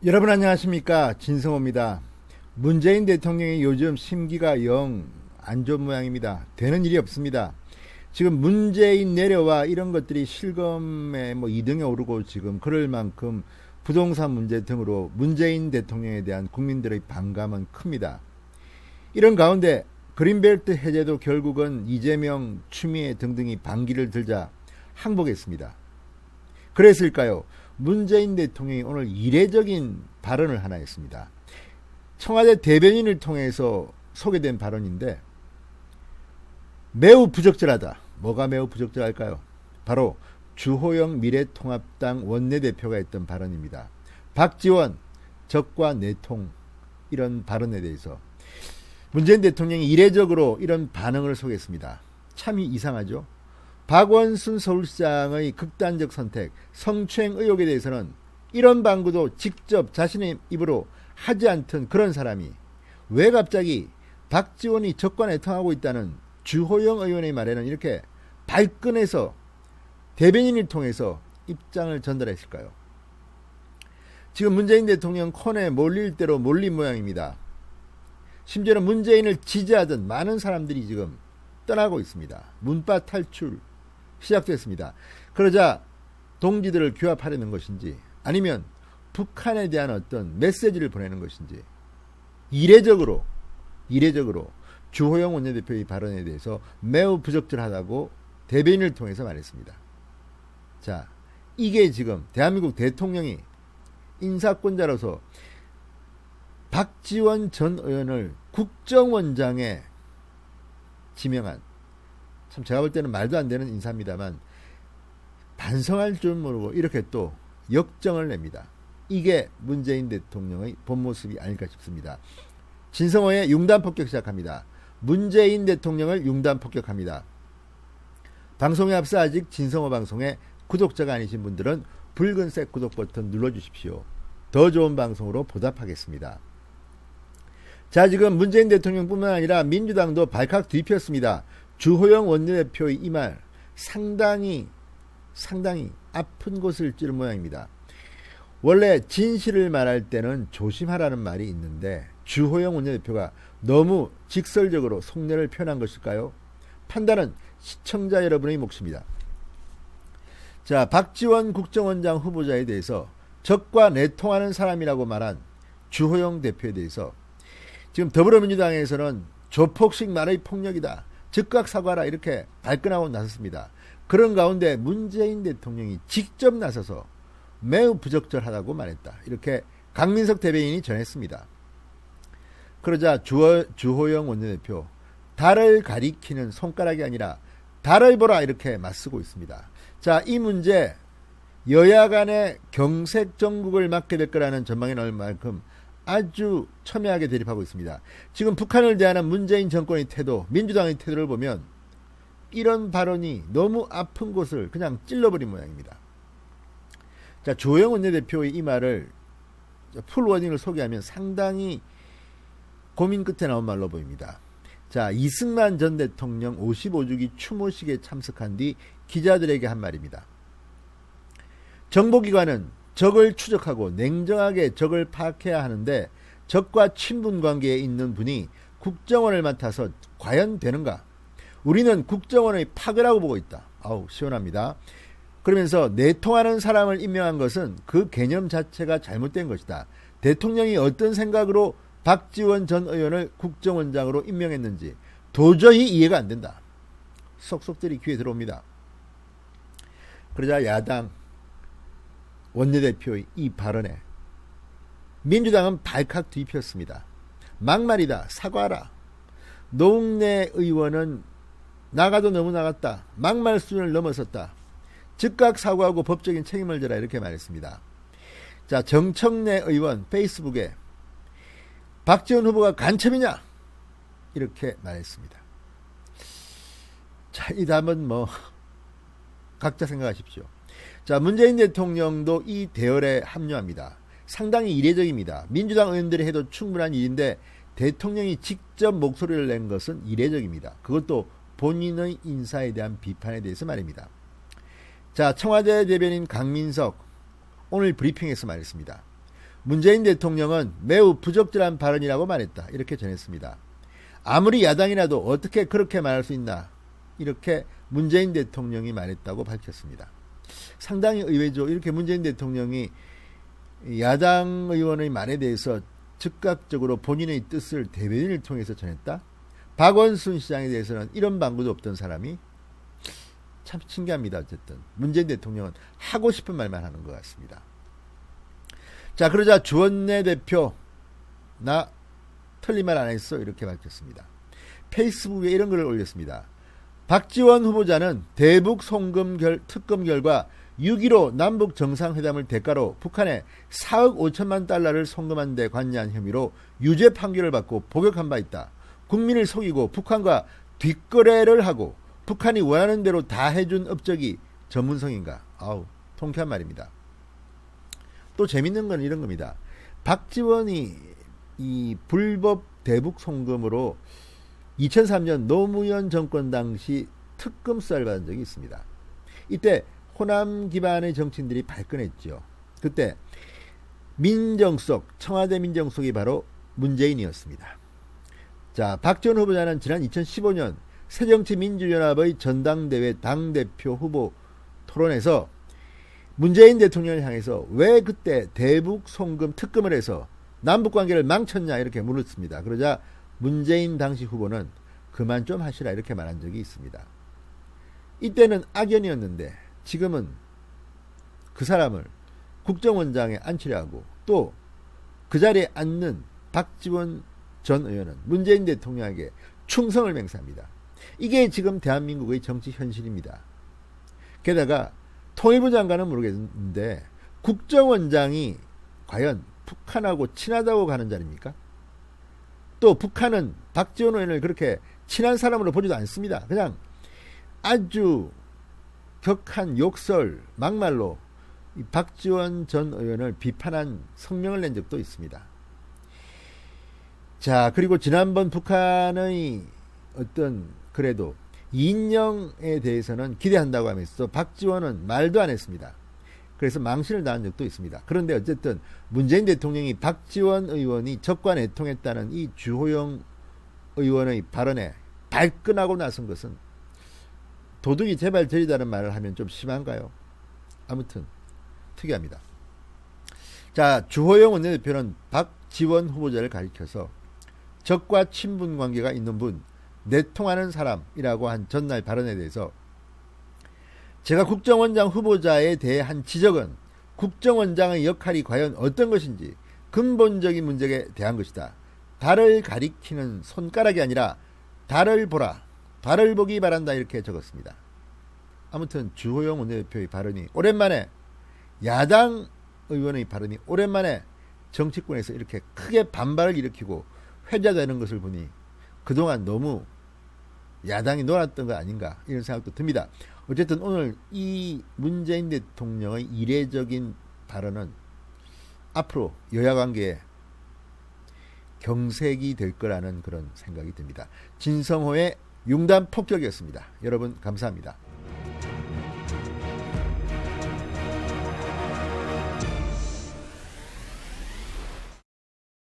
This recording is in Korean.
여러분 안녕하십니까, 진성호입니다. 문재인 대통령이 요즘 심기가 영 안 좋은 모양입니다. 되는 일이 없습니다. 지금 문재인 내려와 이런 것들이 실검에 2등에 오르고 지금 그럴 만큼 부동산 문제 등으로 문재인 대통령에 대한 국민들의 반감은 큽니다. 이런 가운데 그린벨트 해제도 결국은 이재명, 추미애 등등이 반기를 들자 항복했습니다. 그랬을까요? 문재인 대통령이 오늘 이례적인 발언을 하나 했습니다. 청와대 대변인을 통해서 소개된 발언인데 매우 부적절하다. 뭐가 매우 부적절할까요? 바로 주호영 미래통합당 원내대표가 했던 발언입니다. 박지원 적과 내통, 이런 발언에 대해서 문재인 대통령이 이례적으로 이런 반응을 소개했습니다. 참 이상하죠. 박원순 서울시장의 극단적 선택, 성추행 의혹에 대해서는 이런 방구도 직접 자신의 입으로 하지 않던 그런 사람이 왜 갑자기 박지원이 적과 내통하고 있다는 주호영 의원의 말에는 이렇게 발끈해서 대변인을 통해서 입장을 전달했을까요? 지금 문재인 대통령 코너에 몰릴 대로 몰린 모양입니다. 심지어는 문재인을 지지하던 많은 사람들이 지금 떠나고 있습니다. 문파 탈출 시작됐습니다. 그러자 동지들을 규합하려는 것인지 아니면 북한에 대한 어떤 메시지를 보내는 것인지 이례적으로 주호영 원내대표의 발언에 대해서 매우 부적절하다고 대변인을 통해서 말했습니다. 자, 이게 지금 대한민국 대통령이 인사권자로서 박지원 전 의원을 국정원장에 지명한, 참 제가 볼 때는 말도 안 되는 인사입니다만 반성할 줄 모르고 이렇게 또 역정을 냅니다. 이게 문재인 대통령의 본 모습이 아닐까 싶습니다. 진성호의 융단 폭격 시작합니다. 문재인 대통령을 융단 폭격합니다. 방송에 앞서 아직 진성호 방송에 구독자가 아니신 분들은 붉은색 구독 버튼 눌러주십시오. 더 좋은 방송으로 보답하겠습니다. 자, 지금 문재인 대통령뿐만 아니라 민주당도 발칵 뒤폈습니다. 주호영 원내대표의 이 말 상당히 아픈 곳을 찌른 모양입니다. 원래 진실을 말할 때는 조심하라는 말이 있는데 주호영 원내대표가 너무 직설적으로 속내를 표현한 것일까요? 판단은 시청자 여러분의 몫입니다. 자, 박지원 국정원장 후보자에 대해서 적과 내통하는 사람이라고 말한 주호영 대표에 대해서 지금 더불어민주당에서는 조폭식 말의 폭력이다, 즉각 사과라, 이렇게 발끈하고 나섰습니다. 그런 가운데 문재인 대통령이 직접 나서서 매우 부적절하다고 말했다, 이렇게 강민석 대변인이 전했습니다. 그러자 주호영 원내대표 달을 가리키는 손가락이 아니라 달을 보라, 이렇게 맞서고 있습니다. 자, 이 문제 여야 간의 경색 정국을 맞게 될 거라는 전망이 나올 만큼 아주 첨예하게 대립하고 있습니다. 지금 북한을 대하는 문재인 정권의 태도, 민주당의 태도를 보면 이런 발언이 너무 아픈 곳을 그냥 찔러버린 모양입니다. 자, 주호영 원내대표의 이 말을 풀워딩을 소개하면 상당히 고민 끝에 나온 말로 보입니다. 자, 이승만 전 대통령 55주기 추모식에 참석한 뒤 기자들에게 한 말입니다. 정보기관은 적을 추적하고 냉정하게 적을 파악해야 하는데 적과 친분 관계에 있는 분이 국정원을 맡아서 과연 되는가? 우리는 국정원의 파괴라고 보고 있다. 아우, 시원합니다. 그러면서 내통하는 사람을 임명한 것은 그 개념 자체가 잘못된 것이다. 대통령이 어떤 생각으로 박지원 전 의원을 국정원장으로 임명했는지 도저히 이해가 안 된다. 속속들이 귀에 들어옵니다. 그러자 야당 원내대표의 이 발언에 민주당은 발칵 뒤폈습니다. 막말이다, 사과하라. 노웅래 의원은 나가도 너무 나갔다, 막말 수준을 넘어섰다, 즉각 사과하고 법적인 책임을 져라, 이렇게 말했습니다. 자, 정청래 의원 페이스북에 박지원 후보가 간첩이냐, 이렇게 말했습니다. 자, 이 답은 각자 생각하십시오. 자, 문재인 대통령도 이 대열에 합류합니다. 상당히 이례적입니다. 민주당 의원들이 해도 충분한 일인데 대통령이 직접 목소리를 낸 것은 이례적입니다. 그것도 본인의 인사에 대한 비판에 대해서 말입니다. 자, 청와대 대변인 강민석 오늘 브리핑에서 말했습니다. 문재인 대통령은 매우 부적절한 발언이라고 말했다. 이렇게 전했습니다. 아무리 야당이라도 어떻게 그렇게 말할 수 있나. 이렇게 문재인 대통령이 말했다고 밝혔습니다. 상당히 의외죠. 이렇게 문재인 대통령이 야당 의원의 말에 대해서 즉각적으로 본인의 뜻을 대변인을 통해서 전했다. 박원순 시장에 대해서는 이런 방구도 없던 사람이 참 신기합니다. 어쨌든 문재인 대통령은 하고 싶은 말만 하는 것 같습니다. 자, 그러자 주원내 대표 나 틀린 말 안 했어 이렇게 밝혔습니다. 페이스북에 이런 글을 올렸습니다. 박지원 후보자는 대북 송금 특검 결과 6.15 남북 정상회담을 대가로 북한에 4억 5천만 달러를 송금한 데 관여한 혐의로 유죄 판결을 받고 복역한 바 있다. 국민을 속이고 북한과 뒷거래를 하고 북한이 원하는 대로 다 해준 업적이 전문성인가. 아우, 통쾌한 말입니다. 또 재밌는 건 이런 겁니다. 박지원이 이 불법 대북 송금으로 2003년 노무현 정권 당시 특검 수사를 받은 적이 있습니다. 이때 호남 기반의 정치인들이 발끈했죠. 그때 민정수석, 청와대 민정수석이 바로 문재인이었습니다. 자, 박지원 후보자는 지난 2015년 새정치민주연합의 전당대회 당대표 후보 토론에서 문재인 대통령을 향해서 왜 그때 대북 송금 특검을 해서 남북관계를 망쳤냐 이렇게 물었습니다. 그러자 문재인 당시 후보는 그만 좀 하시라 이렇게 말한 적이 있습니다. 이때는 악연이었는데 지금은 그 사람을 국정원장에 앉히려 하고 또 그 자리에 앉는 박지원 전 의원은 문재인 대통령에게 충성을 맹세합니다. 이게 지금 대한민국의 정치 현실입니다. 게다가 통일부 장관은 모르겠는데 국정원장이 과연 북한하고 친하다고 가는 자리입니까? 또 북한은 박지원 의원을 그렇게 친한 사람으로 보지도 않습니다. 그냥 아주 격한 욕설, 막말로 박지원 전 의원을 비판한 성명을 낸 적도 있습니다. 자, 그리고 지난번 북한의 어떤 그래도 이인영에 대해서는 기대한다고 하면서 박지원은 말도 안 했습니다. 그래서 망신을 당한 적도 있습니다. 그런데 어쨌든 문재인 대통령이 박지원 의원이 적과 내통했다는 이 주호영 의원의 발언에 발끈하고 나선 것은 도둑이 제발 저리다는 말을 하면 좀 심한가요? 아무튼 특이합니다. 자, 주호영 원내대표는 박지원 후보자를 가리켜서 적과 친분 관계가 있는 분, 내통하는 사람이라고 한 전날 발언에 대해서 제가 국정원장 후보자에 대해 한 지적은 국정원장의 역할이 과연 어떤 것인지 근본적인 문제에 대한 것이다. 달을 가리키는 손가락이 아니라 달을 보라, 달을 보기 바란다 이렇게 적었습니다. 아무튼 주호영 원내대표의 발언이 오랜만에 야당 의원의 발언이 오랜만에 정치권에서 이렇게 크게 반발을 일으키고 회자되는 것을 보니 그동안 너무 야당이 놀았던 거 아닌가 이런 생각도 듭니다. 어쨌든 오늘 이 문재인 대통령의 이례적인 발언은 앞으로 여야관계에 경색이 될 거라는 그런 생각이 듭니다. 진성호의 융단 폭격이었습니다. 여러분 감사합니다.